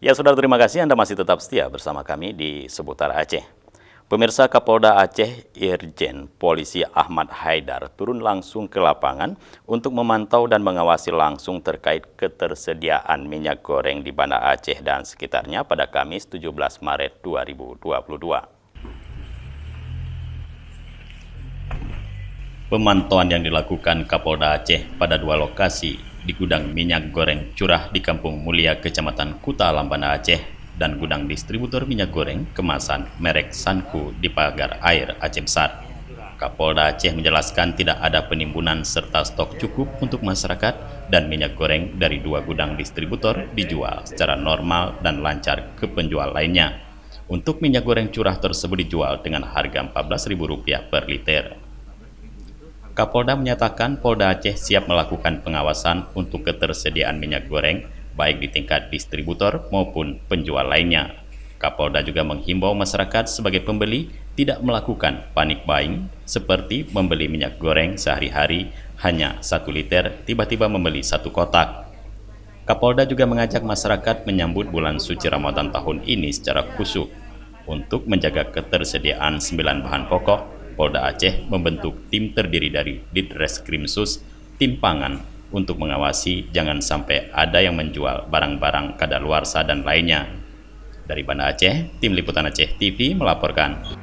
Ya, saudara, terima kasih Anda masih tetap setia bersama kami di Seputar Aceh. Pemirsa, Kapolda Aceh Irjen Polisi Ahmad Haidar turun langsung ke lapangan untuk memantau dan mengawasi langsung terkait ketersediaan minyak goreng di Banda Aceh dan sekitarnya pada Kamis 17 Maret 2022. Pemantauan yang dilakukan Kapolda Aceh pada dua lokasi di gudang minyak goreng curah di Kampung Mulia, Kecamatan Kuta Alam, Banda Aceh, dan gudang distributor minyak goreng kemasan merek Sanku di Pagar Air Aceh Besar. Kapolda Aceh menjelaskan tidak ada penimbunan serta stok cukup untuk masyarakat dan minyak goreng dari dua gudang distributor dijual secara normal dan lancar ke penjual lainnya. Untuk minyak goreng curah tersebut dijual dengan harga Rp14.000 per liter. Kapolda menyatakan Polda Aceh siap melakukan pengawasan untuk ketersediaan minyak goreng baik di tingkat distributor maupun penjual lainnya. Kapolda juga menghimbau masyarakat sebagai pembeli tidak melakukan panic buying seperti membeli minyak goreng sehari-hari hanya 1 liter tiba-tiba membeli 1 kotak. Kapolda juga mengajak masyarakat menyambut bulan suci Ramadan tahun ini secara khusyuk. Untuk menjaga ketersediaan 9 bahan pokok, Polda Aceh membentuk tim terdiri dari Ditreskrimsus, tim pangan, untuk mengawasi jangan sampai ada yang menjual barang-barang kadaluarsa dan lainnya. Dari Banda Aceh, tim Liputan Aceh TV melaporkan.